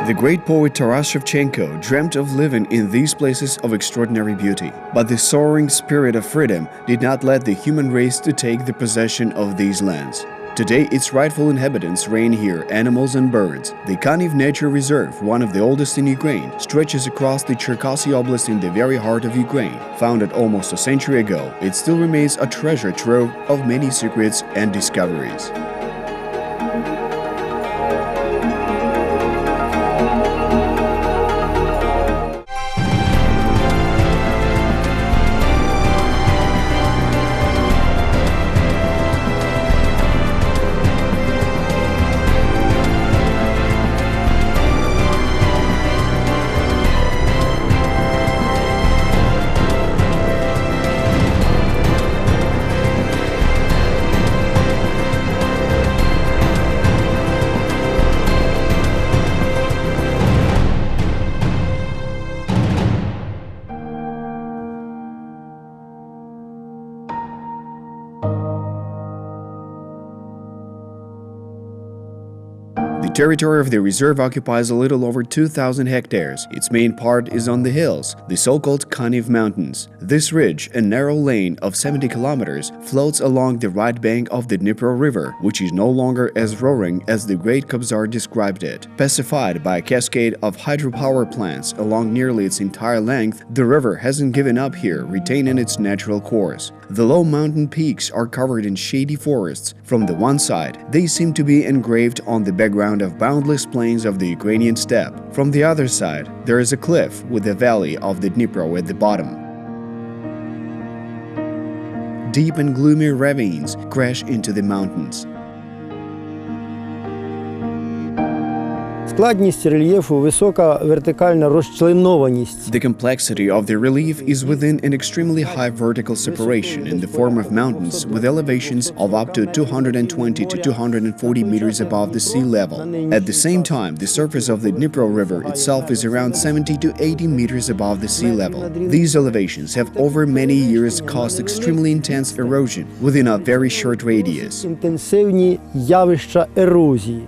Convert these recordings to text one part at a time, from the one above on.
The great poet Taras Shevchenko dreamt of living in these places of extraordinary beauty. But the soaring spirit of freedom did not let the human race to take the possession of these lands. Today, its rightful inhabitants reign here, animals and birds. The Kaniv Nature Reserve, one of the oldest in Ukraine, stretches across the Cherkasy Oblast in the very heart of Ukraine. Founded almost a century ago, it still remains a treasure trove of many secrets and discoveries. The territory of the reserve occupies a little over 2,000 hectares. Its main part is on the hills, the so-called Kaniv Mountains. This ridge, a narrow lane of 70 kilometers, floats along the right bank of the Dnipro River, which is no longer as roaring as the great Kobzar described it. Pacified by a cascade of hydropower plants along nearly its entire length, the river hasn't given up here, retaining its natural course. The low mountain peaks are covered in shady forests. From the one side, they seem to be engraved on the background of boundless plains of the Ukrainian steppe. From the other side, there is a cliff with the valley of the Dnipro at the bottom. Deep and gloomy ravines crash into the mountains. Складність рельєфу, висока вертикальна розчленованість. The complexity of the relief is within an extremely high vertical separation in the form of mountains with elevations of up to 220 to 240 meters above the sea level. At the same time, the surface of the Dnipro River itself is around 70 to 80 meters above the sea level. These elevations have over many years caused extremely intense erosion within a very short radius. Інтенсивні явища ерозії.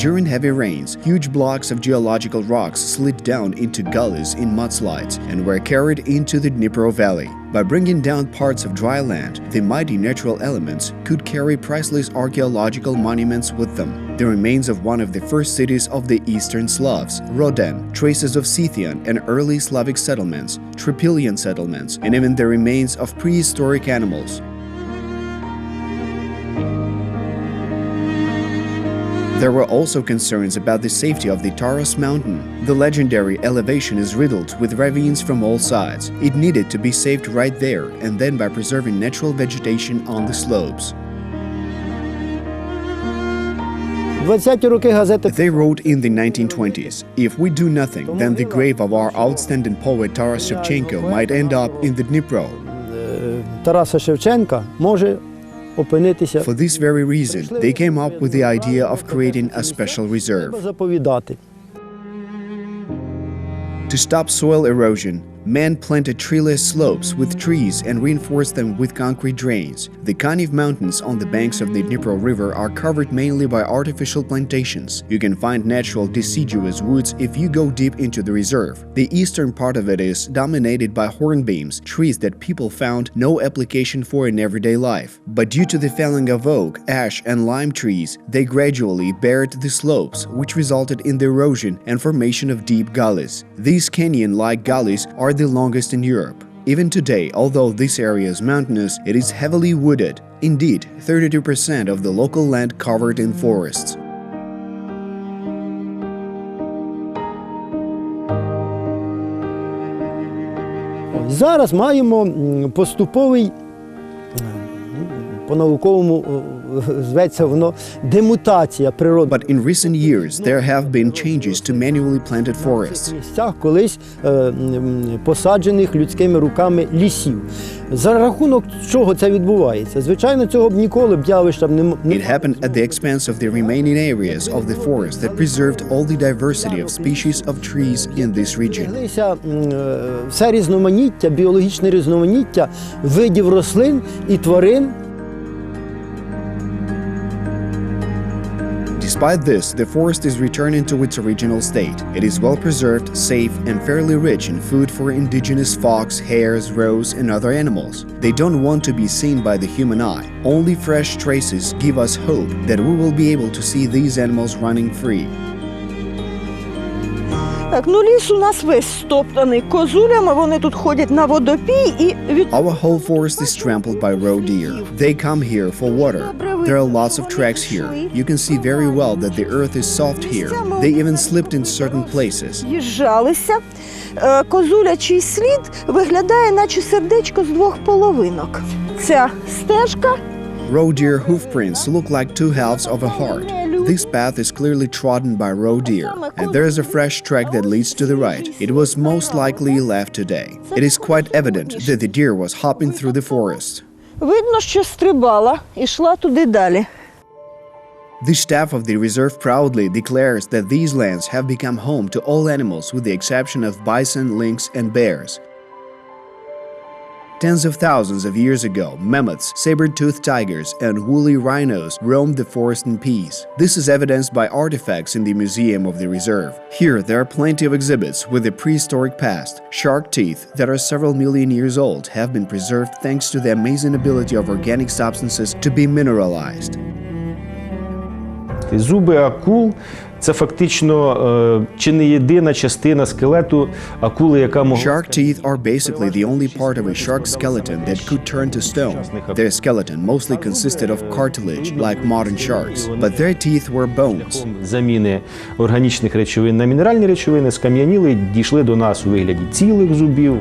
During heavy rains, huge blocks of geological rocks slid down into gullies in mudslides and were carried into the Dnipro Valley. By bringing down parts of dry land, the mighty natural elements could carry priceless archaeological monuments with them. The remains of one of the first cities of the Eastern Slavs, Roden, traces of Scythian and early Slavic settlements, Trypillian settlements, and even the remains of prehistoric animals. There were also concerns about the safety of the Taras mountain. The legendary elevation is riddled with ravines from all sides. It needed to be saved right there and then by preserving natural vegetation on the slopes. They wrote in the 1920s, "If we do nothing, then the grave of our outstanding poet Taras Shevchenko might end up in the Dnipro." Тараса Шевченка може опинитися. For this very reason, they came up with the idea of creating a special reserve. To stop soil erosion, men planted treeless slopes with trees and reinforced them with concrete drains. The Kaniv Mountains on the banks of the Dnipro River are covered mainly by artificial plantations. You can find natural deciduous woods if you go deep into the reserve. The eastern part of it is dominated by hornbeams, trees that people found no application for in everyday life. But due to the felling of oak, ash and lime trees, they gradually bared the slopes, which resulted in the erosion and formation of deep gullies. These canyon-like gullies are the longest in Europe. Even today, although this area is mountainous, it is heavily wooded. Indeed, 32% of the local land covered in forests. Зараз маємо поступовий, по-науковому зветься воно, демутація природи. But in recent years, there have been changes to manually planted forests. Місцях колись посаджених людськими руками лісів. За рахунок чого це відбувається? Звичайно, цього б ніколи б явища не It happened at the expense of the remaining areas of the forest that preserved all the diversity of species of trees in this region. Все різноманіття, біологічне різноманіття видів рослин і тварин. Despite this, the forest is returning to its original state. It is well preserved, safe, and fairly rich in food for indigenous fox, hares, roes, and other animals. They don't want to be seen by the human eye. Only fresh traces give us hope that we will be able to see these animals running free. Так, ліс у нас весь стоптаний козулями, вони тут ходять на водопій і Our whole forest is trampled by roe deer. They come here for water. There are lots of tracks here. You can see very well that the earth is soft here. They even slipped in certain places. Їжджалися. Козулячий слід виглядає, наче сердечко з двох половинок. Ця стежка. Roe deer hoofprints look like two halves of a heart. This path is clearly trodden by roe deer, and there is a fresh track that leads to the right. It was most likely left today. It is quite evident that the deer was hopping through the forest. Видно, що стрибала і йшла туди далі. The staff of the reserve proudly declares that these lands have become home to all animals with the exception of bison, lynx, and bears. Tens of thousands of years ago, mammoths, saber-toothed tigers, and woolly rhinos roamed the forest in peace. This is evidenced by artifacts in the museum of the reserve. Here, there are plenty of exhibits with the prehistoric past. Shark teeth that are several million years old have been preserved thanks to the amazing ability of organic substances to be mineralized. Зуби акул – це фактично чи не єдина частина скелету акули, яка могла... Shark teeth are basically the only part of a shark skeleton that could turn to stone. Their skeleton mostly consisted of cartilage, like modern sharks, but their teeth were bones. Заміни органічних речовин на мінеральні речовини скам'яніли, дійшли до нас у вигляді цілих зубів,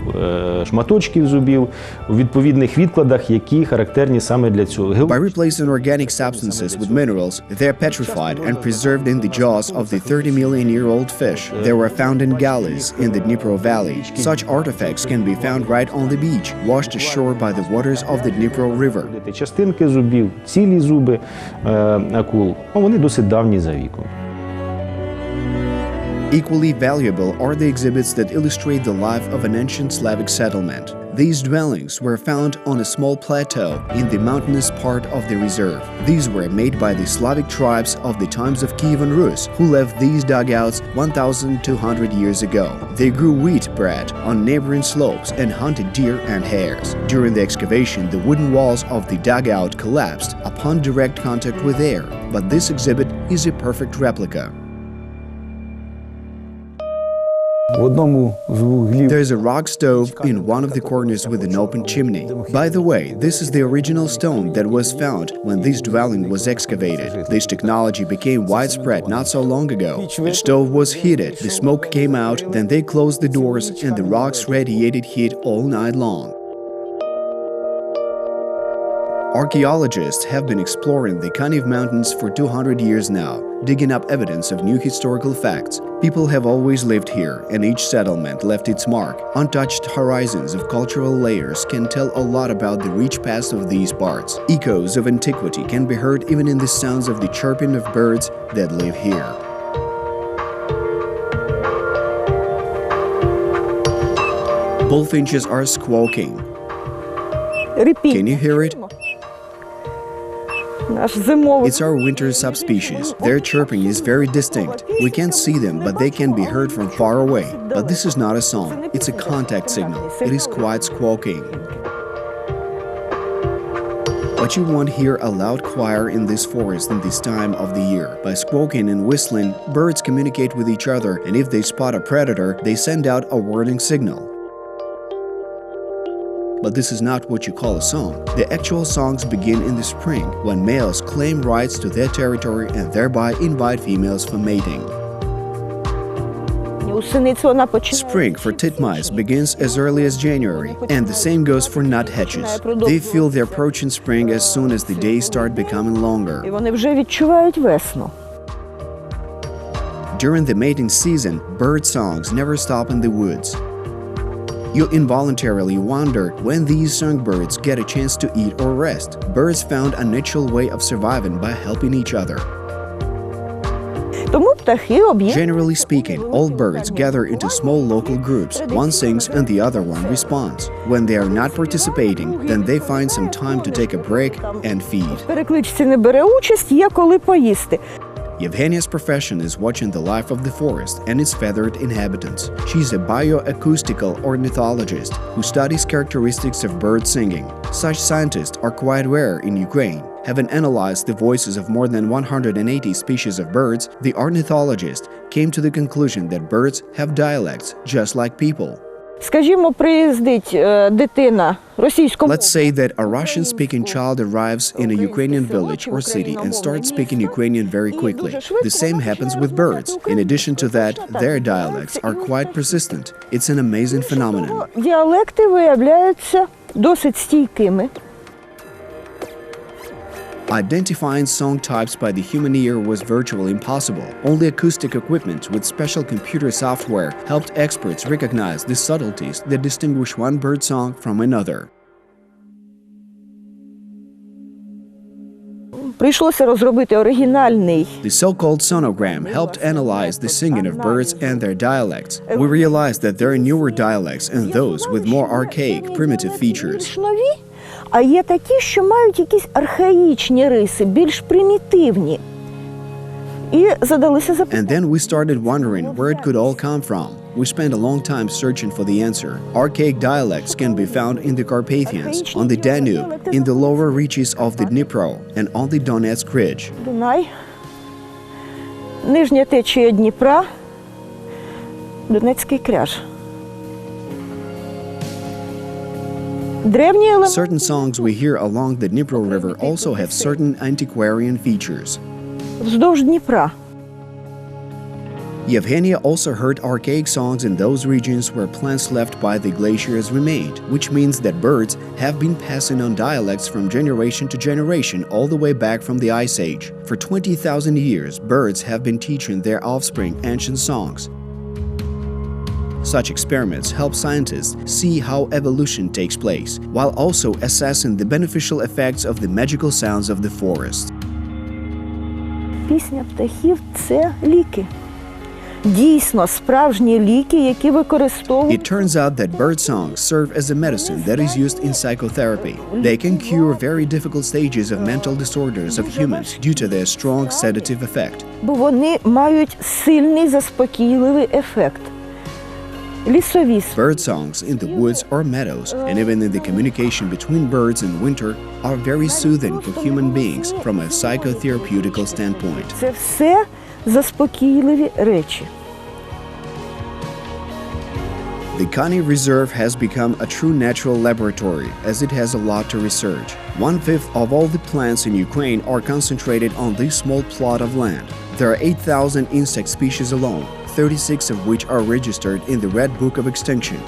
шматочків зубів, у відповідних відкладах, які характерні саме для цього. By replacing organic substances with minerals, they are petrified and preserved in the jaws of the 30-million-year-old fish. They were found in galleys in the Dnipro Valley. Such artifacts can be found right on the beach, washed ashore by the waters of the Dnipro River. Частинки зубів, цілі зуби акул, вони досить давні за віком. Equally valuable are the exhibits that illustrate the life of an ancient Slavic settlement. These dwellings were found on a small plateau in the mountainous part of the reserve. These were made by the Slavic tribes of the times of Kievan Rus, who left these dugouts 1,200 years ago. They grew wheat bread on neighboring slopes and hunted deer and hares. During the excavation, the wooden walls of the dugout collapsed upon direct contact with air, but this exhibit is a perfect replica. There is a rock stove in one of the corners with an open chimney. By the way, this is the original stone that was found when this dwelling was excavated. This technology became widespread not so long ago. The stove was heated, the smoke came out, then they closed the doors and the rocks radiated heat all night long. Archaeologists have been exploring the Kaniv Mountains for 200 years now, digging up evidence of new historical facts. People have always lived here, and each settlement left its mark. Untouched horizons of cultural layers can tell a lot about the rich past of these parts. Echoes of antiquity can be heard even in the sounds of the chirping of birds that live here. Bullfinches are squawking. Can you hear it? It's our winter subspecies. Their chirping is very distinct. We can't see them, but they can be heard from far away. But this is not a song, it's a contact signal. It is quite squawking. But you won't hear a loud choir in this forest in this time of the year. By squawking and whistling, birds communicate with each other, and if they spot a predator, they send out a warning signal. But this is not what you call a song. The actual songs begin in the spring, when males claim rights to their territory and thereby invite females for mating. Spring for titmice begins as early as January, and the same goes for nuthatches. They feel the approaching spring as soon as the days start becoming longer. During the mating season, bird songs never stop in the woods. You involuntarily wonder when these songbirds get a chance to eat or rest. Birds found a natural way of surviving by helping each other. Generally speaking, all birds gather into small local groups. One sings and the other one responds. When they are not participating, then they find some time to take a break and feed. Yevgenia's profession is watching the life of the forest and its feathered inhabitants. She's a bioacoustical ornithologist who studies characteristics of bird singing. Such scientists are quite rare in Ukraine. Having analyzed the voices of more than 180 species of birds, the ornithologist came to the conclusion that birds have dialects just like people. Скажімо, приїздить дитина російськомовна. Let's say that a Russian-speaking child arrives in a Ukrainian village or city and starts speaking Ukrainian very quickly. The same happens with birds. In addition to that, their dialects are quite persistent. It's an amazing phenomenon. Діалекти виявляються досить стійкими. Identifying song types by the human ear was virtually impossible. Only acoustic equipment with special computer software helped experts recognize the subtleties that distinguish one bird song from another. Прийшлося розробити оригінальний. The so-called sonogram helped analyze the singing of birds and their dialects. We realized that there are newer dialects and those with more archaic, primitive features. А є такі, що мають якісь архаїчні риси, більш примітивні. І задалися запитання. And then we started wondering where it could all come from. We spent a long time searching for the answer. Archaic dialects can be found in the Carpathians, on the Danube, in the lower reaches of the Dnipro, and on the Donetsk Ridge. Дунай, нижня течія Дніпра, Донецький кряж. Certain songs we hear along the Dnipro River also have certain antiquarian features. Вздовж Дніпра. Yevgenia also heard archaic songs in those regions where plants left by the glaciers remained, which means that birds have been passing on dialects from generation to generation all the way back from the Ice Age. For 20,000 years, birds have been teaching their offspring ancient songs. Such experiments help scientists see how evolution takes place, while also assessing the beneficial effects of the magical sounds of the forest. Пісня птахів – це ліки. Дійсно, справжні ліки, які використовують. It turns out that bird songs serve as a medicine that is used in psychotherapy. They can cure very difficult stages of mental disorders of humans due to their strong sedative effect. Бо вони мають сильний заспокійливий ефект. Лісові. Bird songs in the woods or meadows, and even in the communication between birds in winter, are very soothing for human beings from a psychotherapeutical standpoint. Це все заспокійливі речі. The Kaniv Reserve has become a true natural laboratory, as it has a lot to research. 1/5 of all the plants in Ukraine are concentrated on this small plot of land. There are 8,000 insect species alone, 36 of which are registered in the Red Book of Extinction.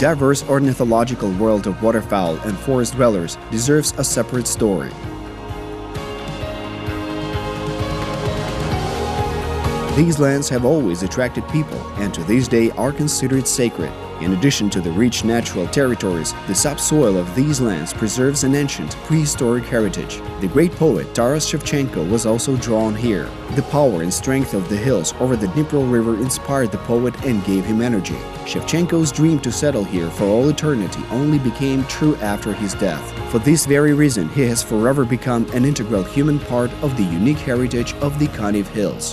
Diverse ornithological world of waterfowl and forest dwellers deserves a separate story. These lands have always attracted people and to this day are considered sacred. In addition to the rich natural territories, the subsoil of these lands preserves an ancient, prehistoric heritage. The great poet Taras Shevchenko was also drawn here. The power and strength of the hills over the Dnipro River inspired the poet and gave him energy. Shevchenko's dream to settle here for all eternity only became true after his death. For this very reason, he has forever become an integral human part of the unique heritage of the Kaniv Hills.